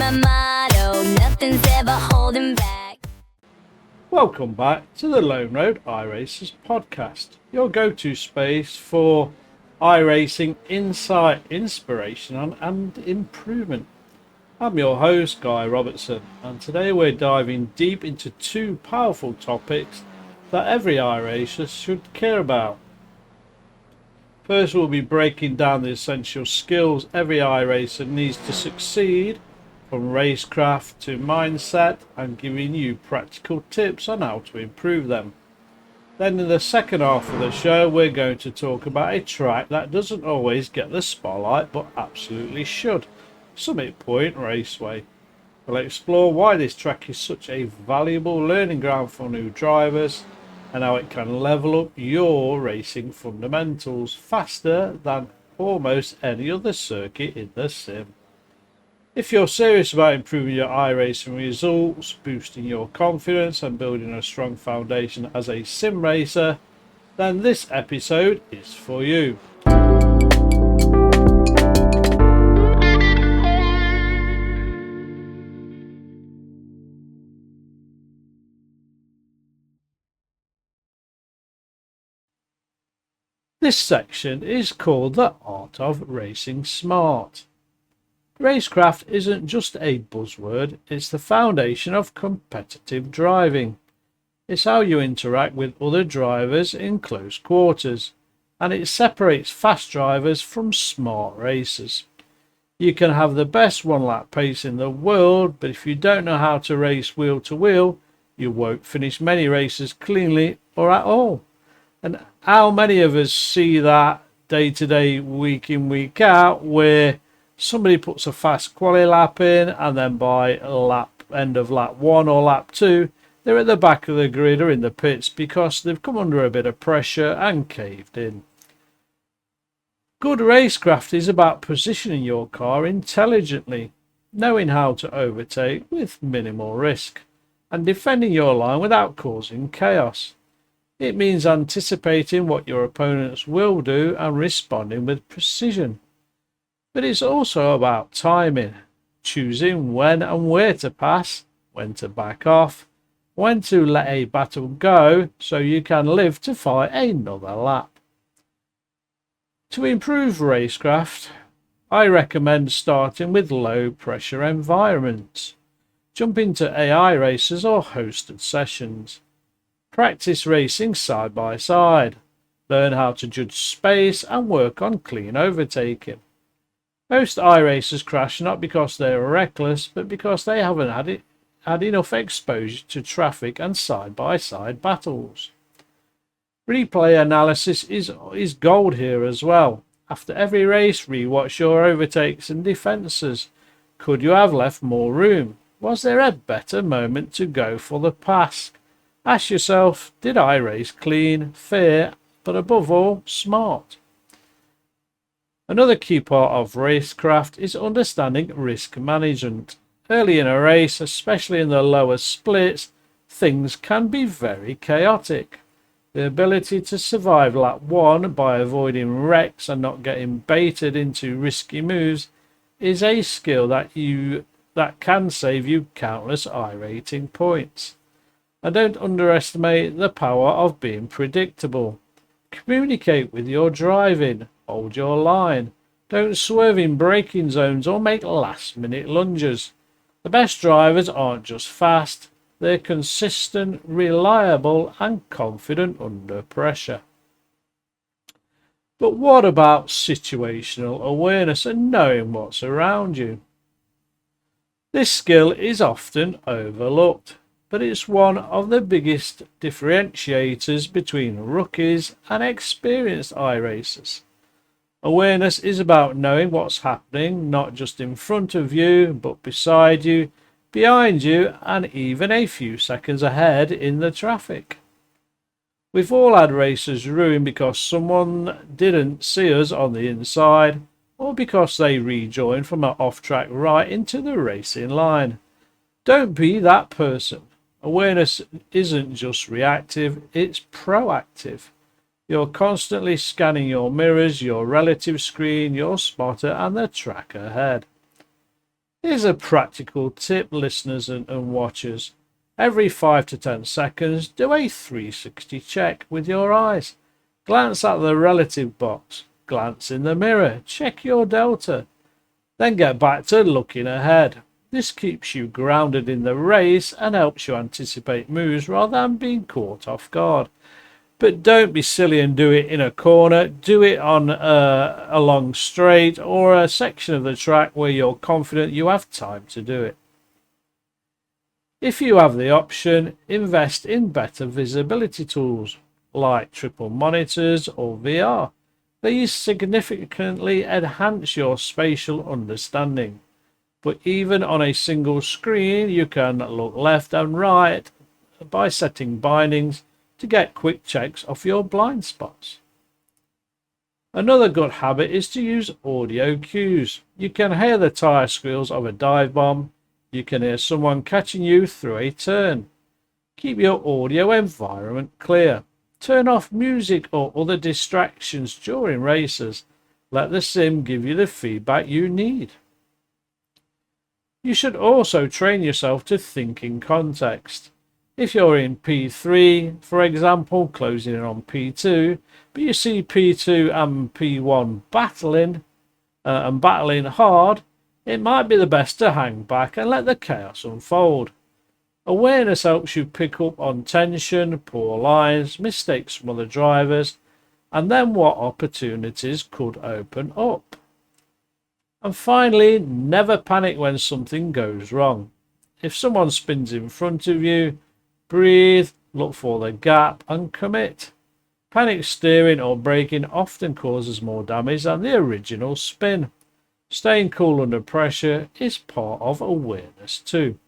my motto, nothing's ever holding back. Welcome back to the Lone Road iRacers podcast, your go-to space for iRacing insight, inspiration and improvement. I'm your host, Guy Robertson, and today we're diving deep into two powerful topics that every iRacer should care about. First, we'll be breaking down the essential skills every iRacer needs to succeed, from racecraft to mindset, and giving you practical tips on how to improve them. Then in the second half of the show, we're going to talk about a track that doesn't always get the spotlight but absolutely should: Summit Point Raceway. We'll explore why this track is such a valuable learning ground for new drivers and how it can level up your racing fundamentals faster than almost any other circuit in the sim. If you're serious about improving your iRacing results, boosting your confidence and building a strong foundation as a sim racer, then this episode is for you. This section is called the Art of Racing Smart. Racecraft isn't just a buzzword, it's the foundation of competitive driving. It's how you interact with other drivers in close quarters, and it separates fast drivers from smart racers. You can have the best one-lap pace in the world, but if you don't know how to race wheel to wheel, you won't finish many races cleanly or at all. And how many of us see that day to day, week in, week out, where somebody puts a fast quali lap in and then by end of lap 1 or lap 2, they're at the back of the grid or in the pits because they've come under a bit of pressure and caved in. Good racecraft is about positioning your car intelligently, knowing how to overtake with minimal risk, and defending your line without causing chaos. It means anticipating what your opponents will do and responding with precision. But it's also about timing, choosing when and where to pass, when to back off, when to let a battle go so you can live to fight another lap. To improve racecraft, I recommend starting with low pressure environments. Jump into iRacers or hosted sessions. Practice racing side by side. Learn how to judge space and work on clean overtaking. Most iRacers crash not because they are reckless, but because they haven't had enough exposure to traffic and side-by-side battles. Replay analysis is gold here as well. After every race, rewatch your overtakes and defences. Could you have left more room? Was there a better moment to go for the pass? Ask yourself, did I race clean, fair, but above all, smart? Another key part of racecraft is understanding risk management. Early in a race, especially in the lower splits, things can be very chaotic. The ability to survive lap 1 by avoiding wrecks and not getting baited into risky moves is a skill that can save you countless I-rating points. And don't underestimate the power of being predictable. Communicate with your driving. Hold your line. Don't swerve in braking zones or make last-minute lunges. The best drivers aren't just fast, they're consistent, reliable and confident under pressure. But what about situational awareness and knowing what's around you? This skill is often overlooked, but it's one of the biggest differentiators between rookies and experienced iRacers. Awareness is about knowing what's happening, not just in front of you, but beside you, behind you, and even a few seconds ahead in the traffic. We've all had races ruined because someone didn't see us on the inside, or because they rejoined from an off-track right into the racing line. Don't be that person. Awareness isn't just reactive, it's proactive. You're constantly scanning your mirrors, your relative screen, your spotter and the track ahead. Here's a practical tip, listeners and watchers. Every 5 to 10 seconds, do a 360 check with your eyes. Glance at the relative box, glance in the mirror, check your delta, then get back to looking ahead. This keeps you grounded in the race and helps you anticipate moves rather than being caught off guard. But don't be silly and do it in a corner. Do it on a long straight or a section of the track where you're confident you have time to do it. If you have the option, invest in better visibility tools like triple monitors or VR. These significantly enhance your spatial understanding. But even on a single screen, you can look left and right by setting bindings to get quick checks of your blind spots. Another good habit is to use audio cues. You can hear the tyre squeals of a dive bomb. You can hear someone catching you through a turn. Keep your audio environment clear. Turn off music or other distractions during races. Let the sim give you the feedback you need. You should also train yourself to think in context. If you're in P3, for example, closing in on P2, but you see P2 and P1 battling hard, it might be the best to hang back and let the chaos unfold. Awareness helps you pick up on tension, poor lines, mistakes from other drivers, and then what opportunities could open up. And finally, never panic when something goes wrong. If someone spins in front of you, breathe, look for the gap and commit. Panic steering or braking often causes more damage than the original spin. Staying cool under pressure is part of awareness too.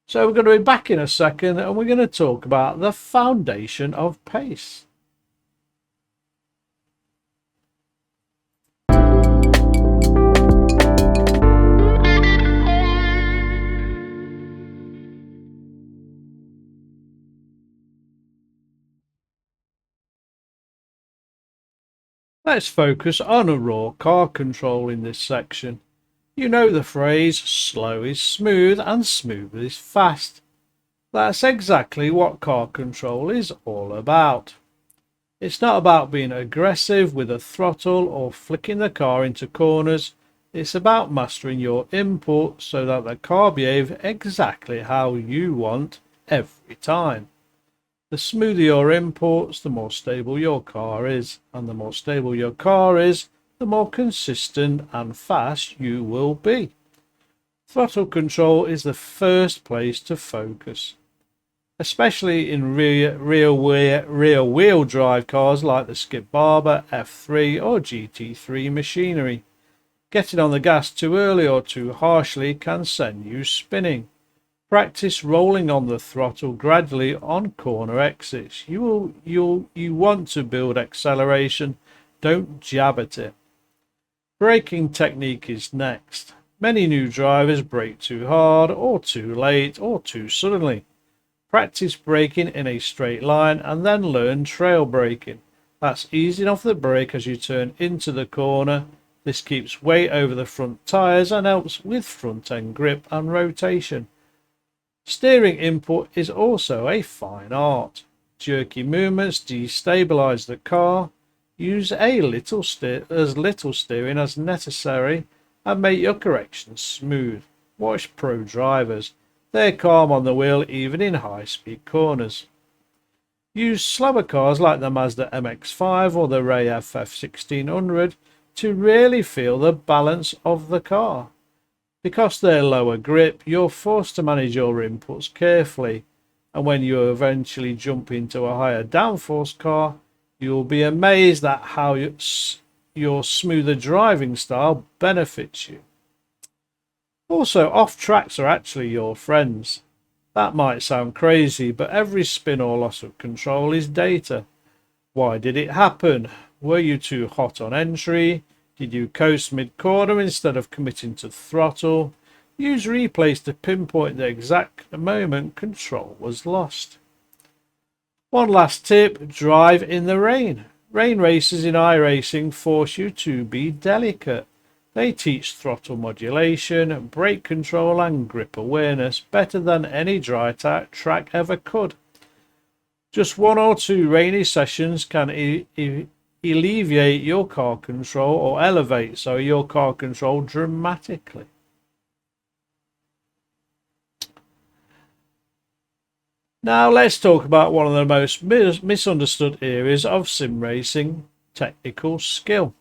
So we're going to be back in a second and we're going to talk about the foundation of pace. Let's focus on a raw car control in this section. You know the phrase, slow is smooth and smooth is fast. That's exactly what car control is all about. It's not about being aggressive with a throttle or flicking the car into corners. It's about mastering your input so that the car behaves exactly how you want every time. The smoother your inputs, the more stable your car is, and the more stable your car is, the more consistent and fast you will be. Throttle control is the first place to focus, especially in rear wheel drive cars like the Skip Barber, F3 or GT3 machinery. Getting on the gas too early or too harshly can send you spinning. Practice rolling on the throttle gradually on corner exits. You want to build acceleration, don't jab at it. Braking technique is next. Many new drivers brake too hard or too late or too suddenly. Practice braking in a straight line and then learn trail braking. That's easing off the brake as you turn into the corner. This keeps weight over the front tyres and helps with front end grip and rotation. Steering input is also a fine art. Jerky movements destabilize the car. Use as little steering as necessary and make your corrections smooth. Watch pro drivers. They're calm on the wheel even in high-speed corners. Use slower cars like the Mazda MX-5 or the Ray FF1600 to really feel the balance of the car. Because they're lower grip, you're forced to manage your inputs carefully, and when you eventually jump into a higher downforce car, you'll be amazed at how your smoother driving style benefits you. Also, off tracks are actually your friends. That might sound crazy, but every spin or loss of control is data. Why did it happen? Were you too hot on entry? Did you coast mid-corner instead of committing to throttle? Use replays to pinpoint the exact moment control was lost. One last tip, drive in the rain. Rain races in iRacing force you to be delicate. They teach throttle modulation, brake control and grip awareness better than any dry track ever could. Just 1 or 2 rainy sessions can alleviate your car control or elevate your car control dramatically. Now let's talk about one of the most misunderstood areas of sim racing: technical skill.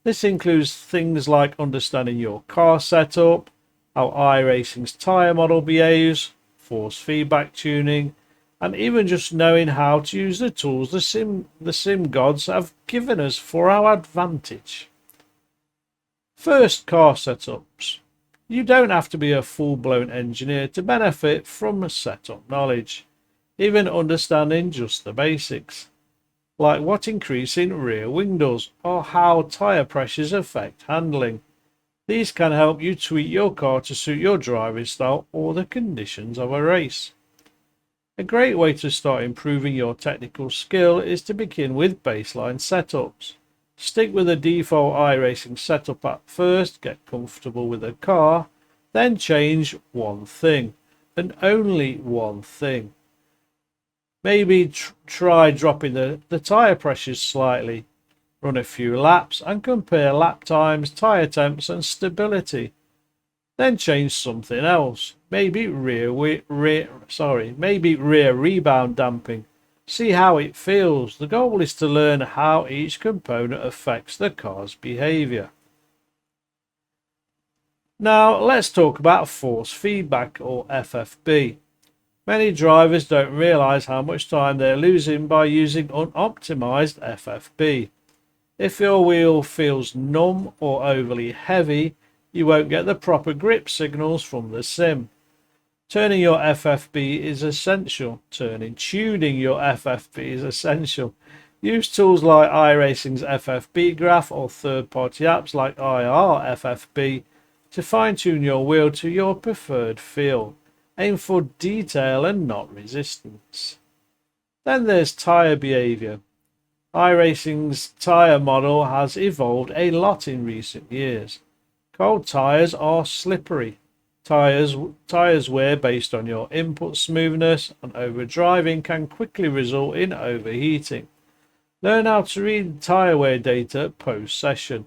This includes things like understanding your car setup, how iRacing's tyre model behaves, force feedback tuning, and even just knowing how to use the tools the sim gods have given us for our advantage. First, car setups. You don't have to be a full-blown engineer to benefit from setup knowledge, even understanding just the basics, like what increasing rear wing does or how tyre pressures affect handling. These can help you tweak your car to suit your driving style or the conditions of a race. A great way to start improving your technical skill is to begin with baseline setups. Stick with the default iRacing setup at first, get comfortable with the car, then change one thing, and only one thing. Maybe try dropping the tyre pressures slightly, run a few laps and compare lap times, tyre temps and stability. Then change something else, maybe rear rebound damping. See how it feels. The goal is to learn how each component affects the car's behaviour. Now let's talk about force feedback, or FFB. Many drivers don't realise how much time they're losing by using unoptimised FFB. If your wheel feels numb or overly heavy, you won't get the proper grip signals from the sim. Tuning your FFB is essential. Tuning your FFB is essential. Use tools like iRacing's FFB graph or third-party apps like iRFFB to fine-tune your wheel to your preferred feel. Aim for detail and not resistance. Then there's tyre behaviour. iRacing's tyre model has evolved a lot in recent years. Cold tyres are slippery. Tyres wear based on your input smoothness, and overdriving can quickly result in overheating. Learn how to read tyre wear data post-session.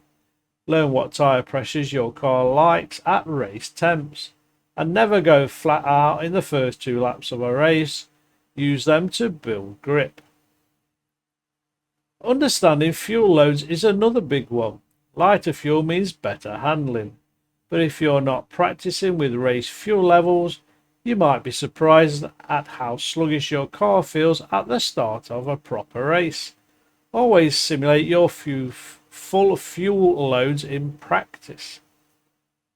Learn what tyre pressures your car likes at race temps, and never go flat out in the first 2 laps of a race. Use them to build grip. Understanding fuel loads is another big one. Lighter fuel means better handling. But if you're not practicing with race fuel levels, you might be surprised at how sluggish your car feels at the start of a proper race. Always simulate your full fuel loads in practice.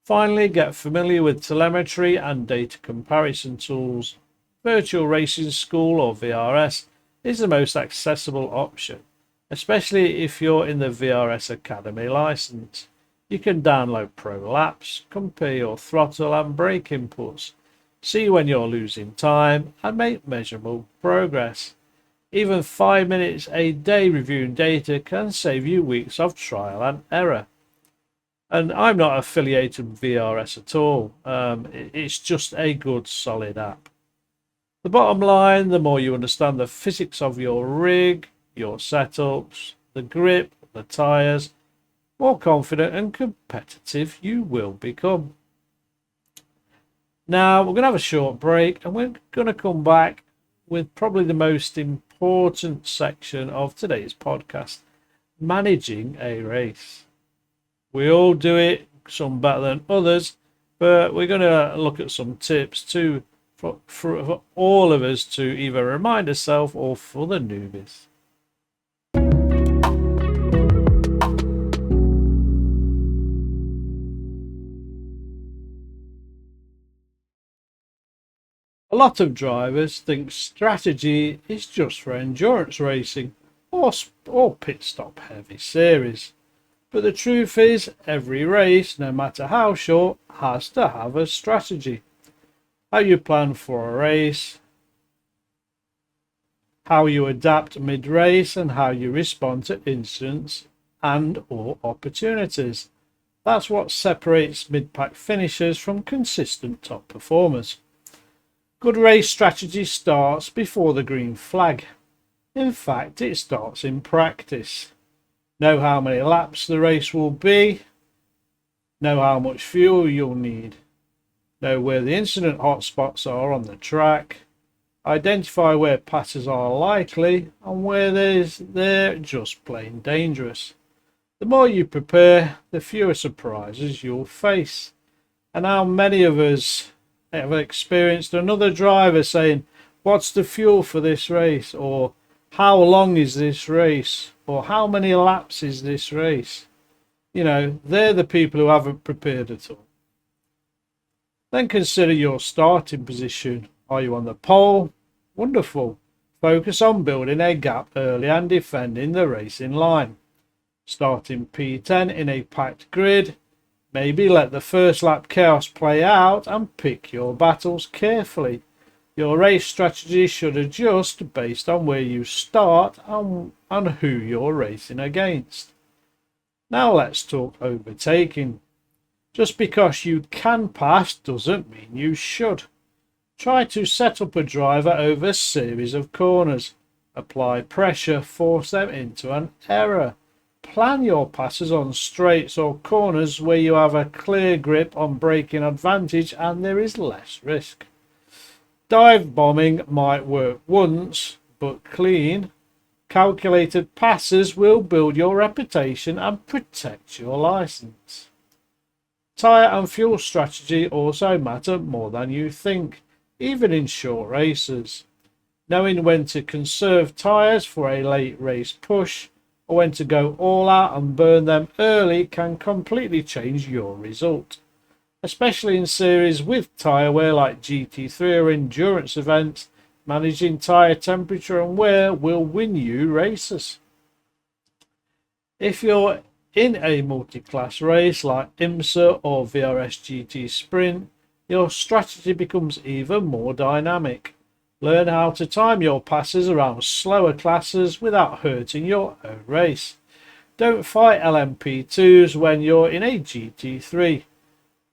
Finally, get familiar with telemetry and data comparison tools. Virtual Racing School, or VRS, is the most accessible option, especially if you're in the VRS Academy license. You can download pro laps, compare your throttle and brake inputs, see when you're losing time, and make measurable progress. Even 5 minutes a day reviewing data can save you weeks of trial and error. And I'm not affiliated with VRS at all. It's just a good, solid app. The bottom line: the more you understand the physics of your rig, your setups, the grip, the tyres, more confident and competitive you will become. Now we're going to have a short break, and we're going to come back with probably the most important section of today's podcast: managing a race. We all do it, some better than others, but we're going to look at some tips for all of us to either remind ourselves or for the newbies. A lot of drivers think strategy is just for endurance racing or pit stop heavy series. But the truth is, every race, no matter how short, has to have a strategy. How you plan for a race, how you adapt mid-race, and how you respond to incidents and or opportunities. That's what separates mid-pack finishers from consistent top performers. Good race strategy starts before the green flag. In fact, it starts in practice. Know how many laps the race will be. Know how much fuel you'll need. Know where the incident hotspots are on the track. Identify where passes are likely and where they're just plain dangerous. The more you prepare, the fewer surprises you'll face. And how many of us have experienced another driver saying, "What's the fuel for this race?" or "How long is this race?" or "How many laps is this race?" You know, they're the people who haven't prepared at all. Then consider your starting position. Are you on the pole? Wonderful. Focus on building a gap early and defending the racing line. Starting P10 in a packed grid. Maybe let the first lap chaos play out and pick your battles carefully. Your race strategy should adjust based on where you start and who you're racing against. Now let's talk overtaking. Just because you can pass doesn't mean you should. Try to set up a driver over a series of corners. Apply pressure, force them into an error. Plan your passes on straights or corners where you have a clear grip on braking advantage and there is less risk. Dive bombing might work once, but clean, calculated passes will build your reputation and protect your license. Tyre and fuel strategy also matter more than you think, even in short races. Knowing when to conserve tyres for a late race push or when to go all out and burn them early can completely change your result. Especially in series with tyre wear like GT3 or endurance events, managing tyre temperature and wear will win you races. If you're in a multi-class race like IMSA or VRS GT Sprint, your strategy becomes even more dynamic. Learn how to time your passes around slower classes without hurting your own race. Don't fight LMP2s when you're in a GT3.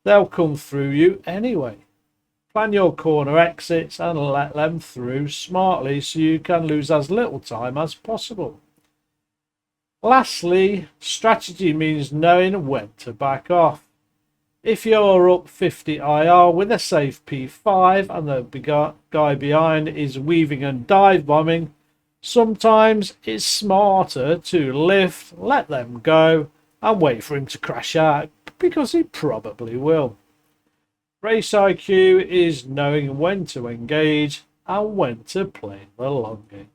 They'll come through you anyway. Plan your corner exits and let them through smartly so you can lose as little time as possible. Lastly, strategy means knowing when to back off. If you're up 50 IR with a safe P5 and the guy behind is weaving and dive bombing, sometimes it's smarter to lift, let them go and wait for him to crash out, because he probably will. Race IQ is knowing when to engage and when to play the long game.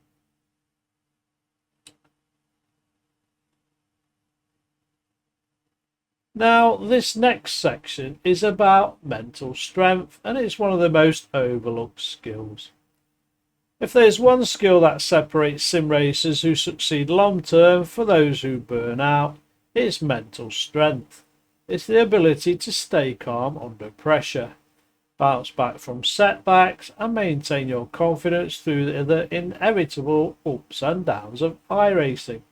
Now, this next section is about mental strength, and it's one of the most overlooked skills. If there's one skill that separates sim racers who succeed long term from those who burn out, it's mental strength. It's the ability to stay calm under pressure, bounce back from setbacks and maintain your confidence through the inevitable ups and downs of iRacing.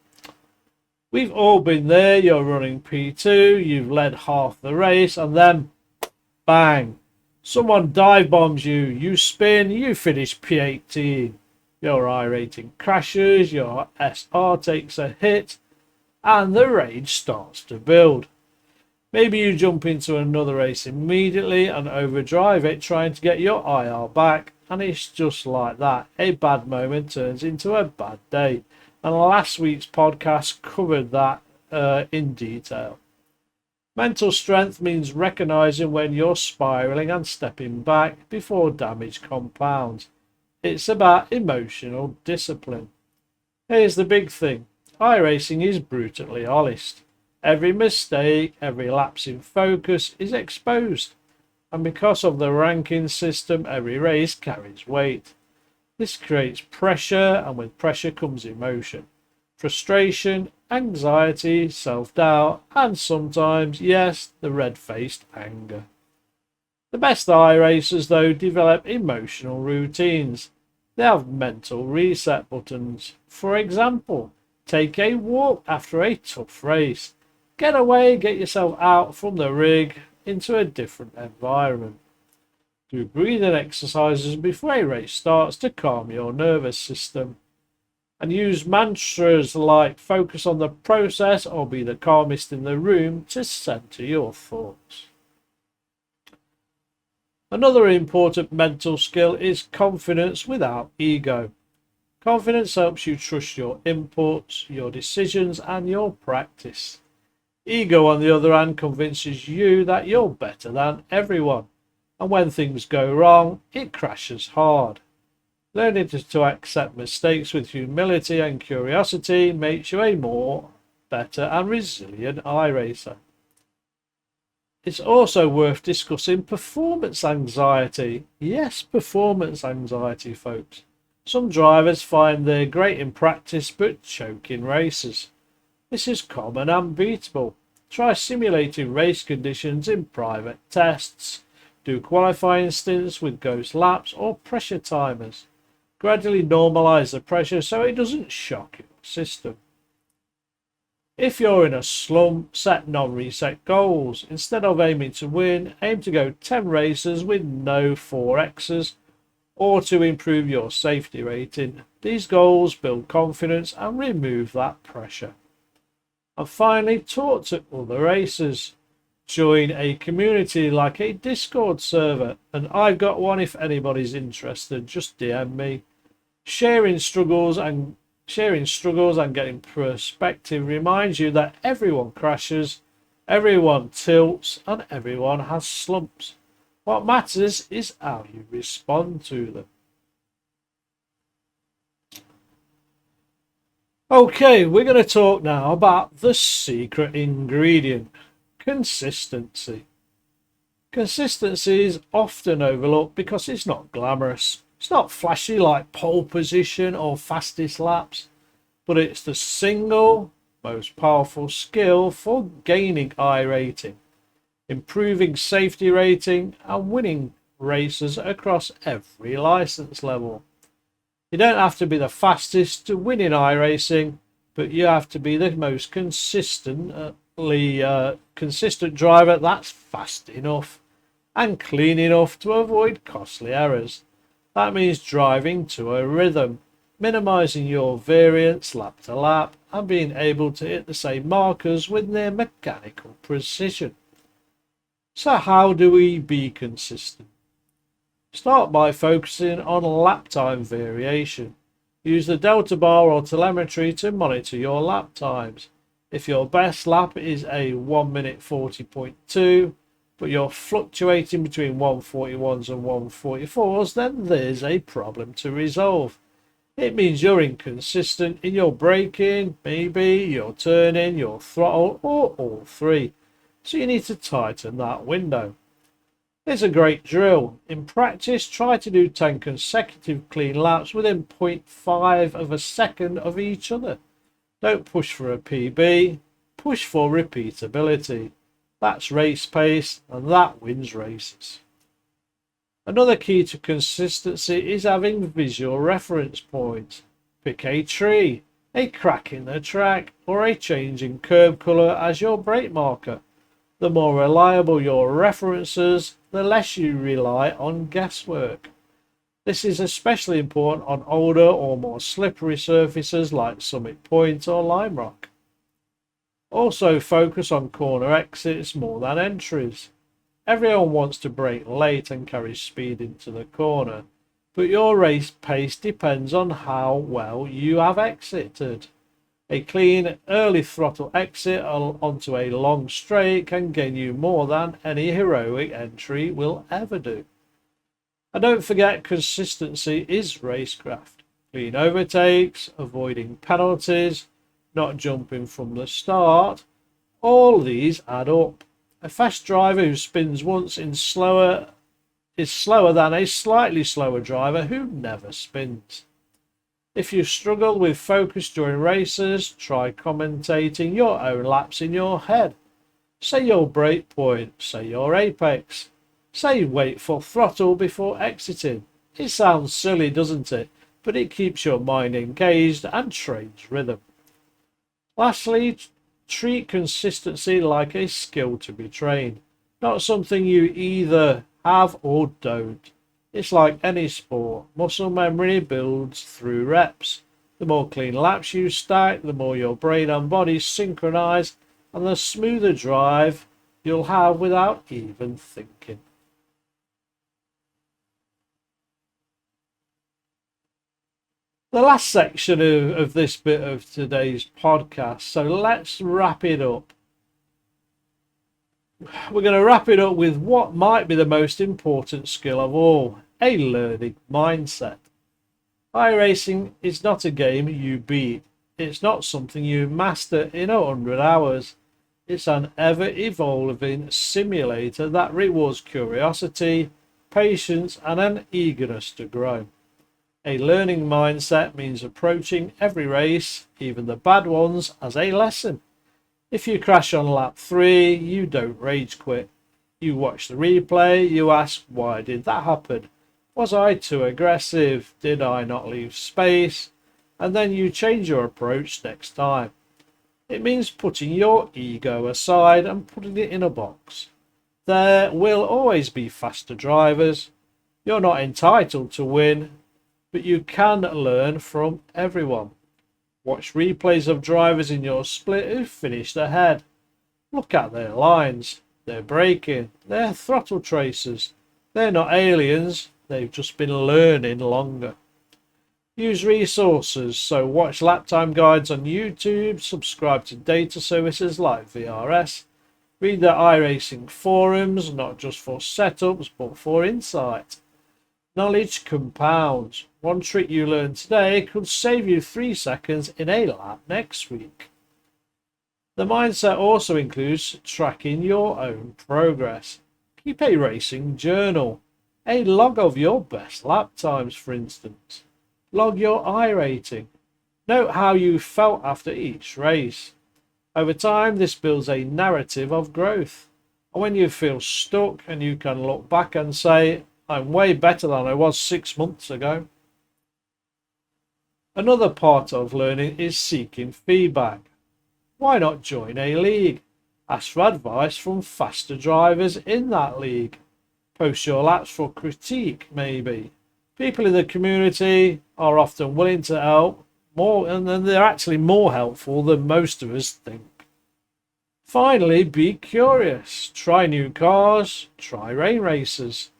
We've all been there. You're running P2, you've led half the race, and then bang, someone dive bombs you, you spin, you finish P18. Your I rating crashes, your SR takes a hit, and the rage starts to build. Maybe you jump into another race immediately and overdrive it trying to get your IR back, and it's just like that. A bad moment turns into a bad day. And last week's podcast covered that in detail. Mental strength means recognizing when you're spiraling and stepping back before damage compounds. It's about emotional discipline. Here's the big thing. iRacing is brutally honest. Every mistake, every lapse in focus is exposed. And because of the ranking system, every race carries weight. This creates pressure, and with pressure comes emotion, frustration, anxiety, self-doubt, and sometimes, yes, the red-faced anger. The best iRacers, though, develop emotional routines. They have mental reset buttons. For example, take a walk after a tough race. Get away, get yourself out from the rig into a different environment. Do breathing exercises before a race starts to calm your nervous system. And use mantras like focus on the process or be the calmest in the room to center your thoughts. Another important mental skill is confidence without ego. Confidence helps you trust your inputs, your decisions, and your practice. Ego, on the other hand, convinces you that you're better than everyone, and when things go wrong, it crashes hard. Learning to accept mistakes with humility and curiosity makes you a more better and resilient iRacer. It's also worth discussing performance anxiety. Yes, performance anxiety, folks. Some drivers find they're great in practice but choke in races. This is common and beatable. Try simulating race conditions in private tests. Do qualifying stints with ghost laps or pressure timers. Gradually normalise the pressure so it doesn't shock your system. If you're in a slump, set non-reset goals. Instead of aiming to win, aim to go 10 races with no 4Xs or to improve your safety rating. These goals build confidence and remove that pressure. And finally, talk to other racers. Join a community like a Discord server, and I've got one if anybody's interested. Just DM me. Sharing struggles and getting perspective reminds you that everyone crashes, everyone tilts, and everyone has slumps. What matters is how you respond to them. Okay, we're going to talk now about the secret ingredient, consistency. Consistency is often overlooked because it's not glamorous. It's not flashy like pole position or fastest laps, but it's the single most powerful skill for gaining I rating, improving safety rating, and winning races across every license level. You don't have to be the fastest to win in iRacing, but you have to be the most consistent driver that's fast enough and clean enough to avoid costly errors. That means driving to a rhythm, minimizing your variance lap to lap, and being able to hit the same markers with near mechanical precision. So how do we be consistent? Start by focusing on lap time variation. Use the delta bar or telemetry to monitor your lap times. If your best lap is a 1 minute 40.2, but you're fluctuating between 141s and 144s, then there's a problem to resolve. It means you're inconsistent in your braking, maybe your turning, your throttle, or all three. So you need to tighten that window. Here's a great drill. In practice, try to do 10 consecutive clean laps within 0.5 of a second of each other. Don't push for a PB, push for repeatability. That's race pace, and that wins races. Another key to consistency is having visual reference points. Pick a tree, a crack in the track, or a change in curb colour as your brake marker. The more reliable your references, the less you rely on guesswork. This is especially important on older or more slippery surfaces like Summit Point or Lime Rock. Also focus on corner exits more than entries. Everyone wants to brake late and carry speed into the corner, but your race pace depends on how well you have exited. A clean early throttle exit onto a long straight can gain you more than any heroic entry will ever do. And don't forget, consistency is racecraft. Clean overtakes, avoiding penalties, not jumping from the start, all these add up. A fast driver who spins once is slower than a slightly slower driver who never spins. If you struggle with focus during races, try commentating your own laps in your head. Say your brake point, say your apex, say wait for throttle before exiting. It sounds silly, doesn't it? But it keeps your mind engaged and trains rhythm. Lastly, Treat consistency like a skill to be trained, not something you either have or don't. It's like any sport. Muscle memory builds through reps. The more clean laps you stack, the more your brain and body synchronize, and the smoother drive you'll have without even thinking. The last section of this bit of today's podcast, so let's wrap it up. We're going to wrap it up with what might be the most important skill of all, a learning mindset. iRacing is not a game you beat. It's not something you master in 100 hours. It's an ever-evolving simulator that rewards curiosity, patience, and an eagerness to grow. A learning mindset means approaching every race, even the bad ones, as a lesson. If you crash on lap 3, you don't rage quit. You watch the replay, you ask, why did that happen? Was I too aggressive? Did I not leave space? And then you change your approach next time. It means putting your ego aside and putting it in a box. There will always be faster drivers. You're not entitled to win, but you can learn from everyone. Watch replays of drivers in your split who finished ahead. Look at their lines, their braking, their throttle traces. They're not aliens, they've just been learning longer. Use resources, so watch lap time guides on YouTube, subscribe to data services like VRS, read the iRacing forums, not just for setups but for insight. Knowledge compounds. One trick you learn today could save you 3 seconds in a lap next week. The mindset also includes tracking your own progress. Keep a racing journal, a log of your best lap times, for instance. Log your iRating. Note how you felt after each race. Over time, this builds a narrative of growth. And when you feel stuck and you can look back and say, I'm way better than I was 6 months ago. Another part of learning is seeking feedback. Why not join a league? Ask for advice from faster drivers in that league. Post your laps for critique, maybe. People in the community are often willing to help more, and they're actually more helpful than most of us think. Finally, be curious. Try new cars, try rain races.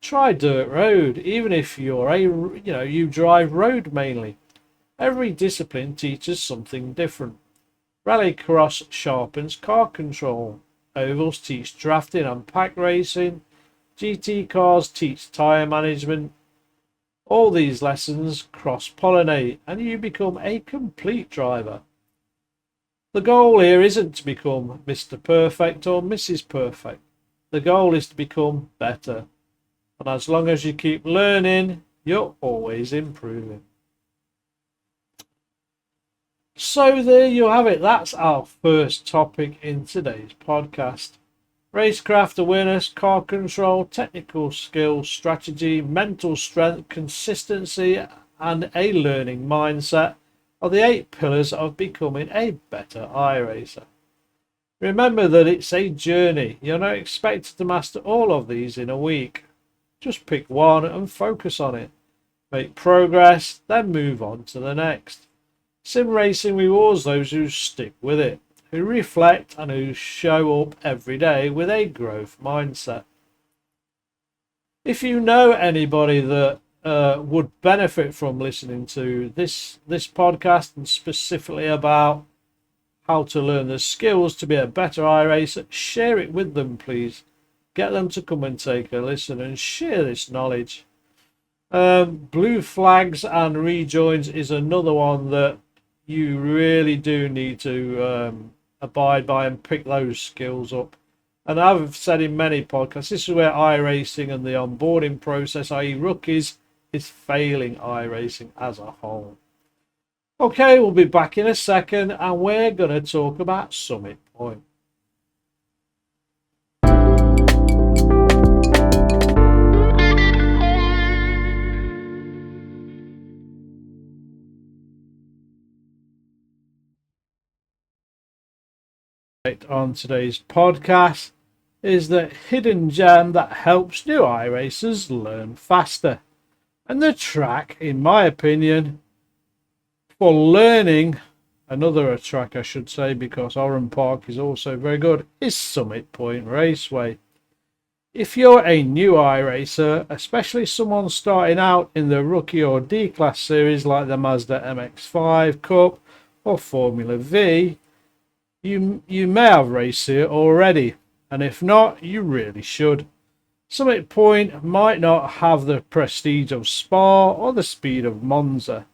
Try dirt road, even if you drive road mainly. Every discipline teaches something different. Rallycross sharpens car control. Ovals teach drafting and pack racing. GT cars teach tyre management. All these lessons cross-pollinate and you become a complete driver. The goal here isn't to become Mr. Perfect or Mrs. Perfect. The goal is to become better. And as long as you keep learning, you're always improving. So there you have it. That's our first topic in today's podcast. Racecraft awareness, car control, technical skill, strategy, mental strength, consistency, and a learning mindset are the 8 pillars of becoming a better iRacer. Remember that it's a journey. You're not expected to master all of these in a week. Just pick one and focus on it. Make progress, then move on to the next. Sim racing rewards those who stick with it, who reflect and who show up every day with a growth mindset. If you know anybody that would benefit from listening to this podcast, and specifically about how to learn the skills to be a better iRacer, share it with them, please. Get them to come and take a listen and share this knowledge. Blue flags and rejoins is another one that you really do need to abide by and pick those skills up. And I've said in many podcasts, this is where iRacing and the onboarding process, i.e. rookies, is failing iRacing as a whole. Okay, we'll be back in a second and we're going to talk about Summit Point. On today's podcast is the hidden gem that helps new iRacers learn faster. And the track, in my opinion, for learning, another track I should say, because Oran Park is also very good, is Summit Point Raceway. If you're a new iRacer, especially someone starting out in the Rookie or D-Class series like the Mazda MX-5 Cup or Formula V, you may have raced here already, and if not, you really should. Summit Point might not have the prestige of Spa or the speed of Monza,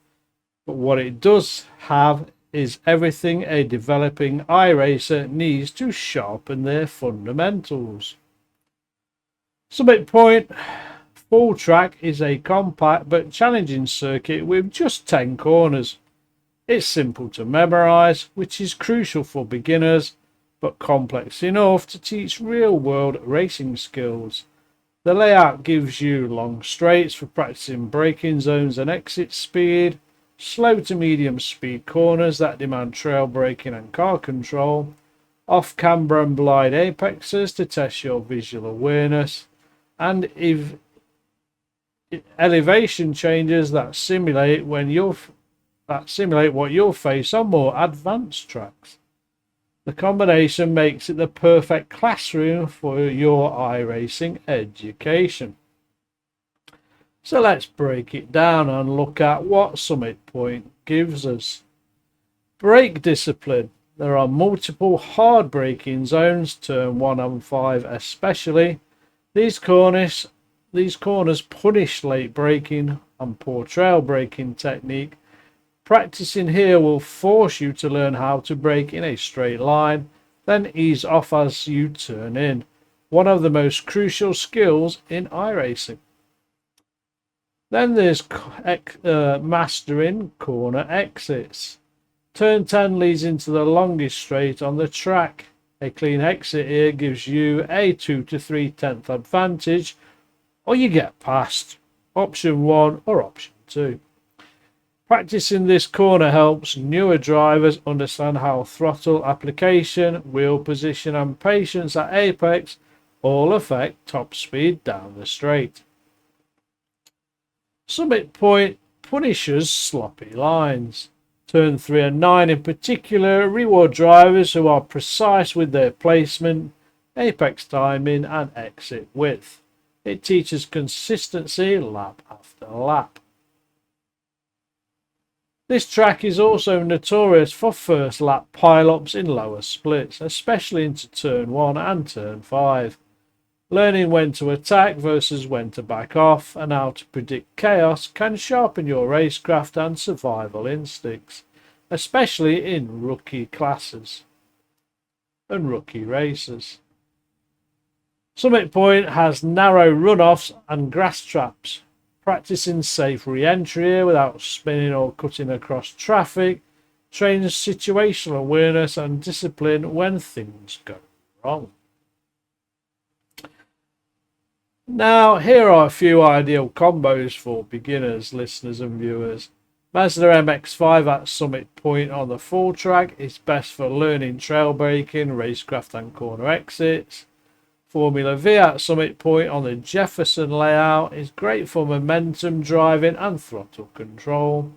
but what it does have is everything a developing iRacer needs to sharpen their fundamentals. Summit Point Full Track is a compact but challenging circuit with just 10 corners. It's simple to memorize, which is crucial for beginners, but complex enough to teach real-world racing skills. The layout gives you long straights for practicing braking zones and exit speed, slow to medium speed corners that demand trail braking and car control, off-camber and blind apexes to test your visual awareness, and elevation changes that simulate what you'll face on more advanced tracks. The combination makes it the perfect classroom for your iRacing education. So let's break it down and look at what Summit Point gives us. Brake discipline. There are multiple hard braking zones, turn 1 and 5 especially. These corners punish late braking and poor trail braking technique. Practicing here will force you to learn how to brake in a straight line, then ease off as you turn in. One of the most crucial skills in iRacing. Then there's mastering corner exits. Turn 10 leads into the longest straight on the track. A clean exit here gives you a 2 to 3/10 advantage, or you get past. Option 1 or option 2. Practicing this corner helps newer drivers understand how throttle application, wheel position and patience at apex all affect top speed down the straight. Summit Point punishes sloppy lines. Turn 3 and 9 in particular reward drivers who are precise with their placement, apex timing and exit width. It teaches consistency lap after lap. This track is also notorious for first lap pile-ups in lower splits, especially into turn 1 and turn 5. Learning when to attack versus when to back off and how to predict chaos can sharpen your racecraft and survival instincts, especially in rookie classes and rookie races. Summit Point has narrow runoffs and grass traps. Practicing safe re-entry here without spinning or cutting across traffic trains situational awareness and discipline when things go wrong. Now, here are a few ideal combos for beginners, listeners and viewers. Mazda MX-5 at Summit Point on the full track is best for learning trail braking, racecraft and corner exits. Formula V at Summit Point on the Jefferson layout is great for momentum driving and throttle control.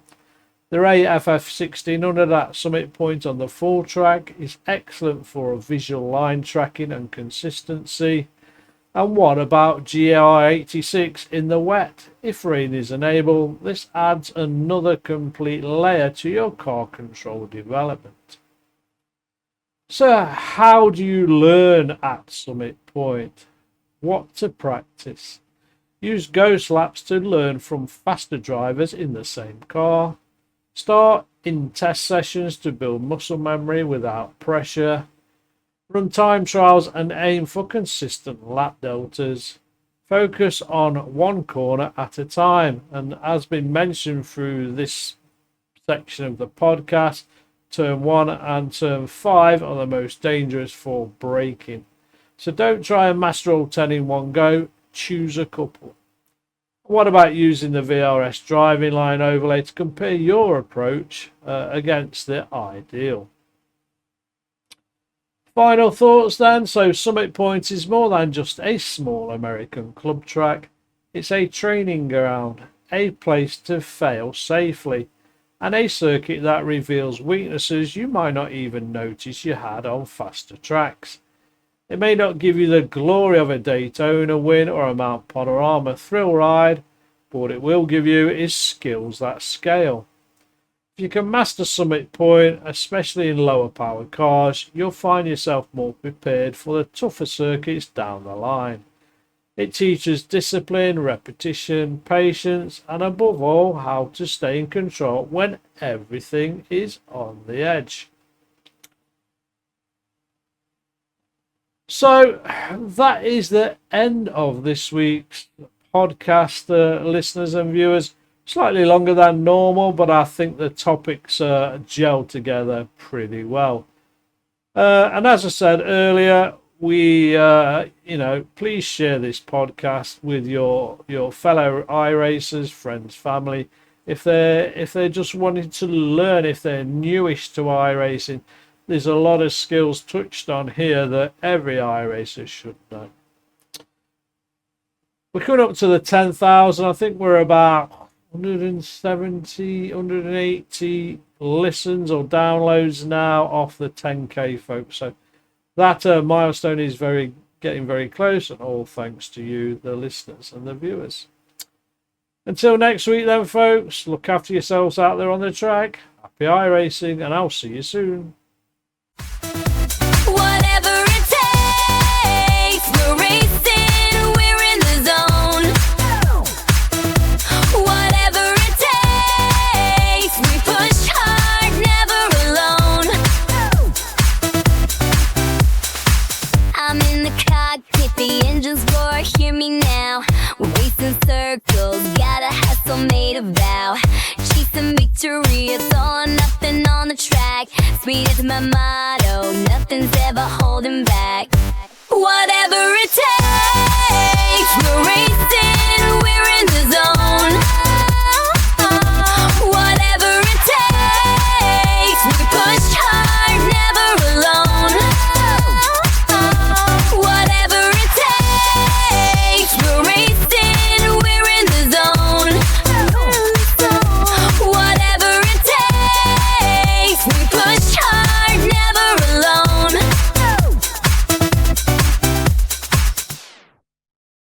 The Ray FF1600 at Summit Point on the full track is excellent for visual line tracking and consistency. And what about GR86 in the wet? If rain is enabled, this adds another complete layer to your car control development. So how do you learn at Summit Point? What to practice? Use ghost laps to learn from faster drivers in the same car. Start in test sessions to build muscle memory without pressure. Run time trials and aim for consistent lap deltas. Focus on one corner at a time, and as been mentioned through this section of the podcast, turn 1 and turn 5 are the most dangerous for braking. So don't try and master all 10 in one go, choose a couple. What about using the VRS driving line overlay to compare your approach against the ideal? Final thoughts then. So Summit Point is more than just a small American club track. It's a training ground, a place to fail safely, and a circuit that reveals weaknesses you might not even notice you had on faster tracks. It may not give you the glory of a Daytona win or a Mount Panorama thrill ride, but what it will give you is skills that scale. If you can master Summit Point, especially in lower power cars, you'll find yourself more prepared for the tougher circuits down the line. It teaches discipline, repetition, patience, and above all, how to stay in control when everything is on the edge. So that is the end of this week's podcast, listeners and viewers. Slightly longer than normal, but I think the topics gel together pretty well. And as I said earlier, we, please share this podcast with your fellow iRacers, friends, family. If they're just wanting to learn, if they're newish to iRacing, there's a lot of skills touched on here that every iRacer should know. We're coming up to the 10,000. I think we're about 170, 180 listens or downloads now off the 10k, folks. So that milestone is getting very close, and all thanks to you, the listeners and the viewers. Until next week then, folks, look after yourselves out there on the track. Happy iRacing, and I'll see you soon. Whatever it takes, we're racing, we're in the zone. Whatever it takes, we push hard, never alone. I'm in the cockpit, the engines roar, hear me now. We're racing circles, got a hustle made a vow. Chasing victory, it's all or nothing on the track. Speed is my motto, nothing's ever holding back. Whatever it takes, we're racing.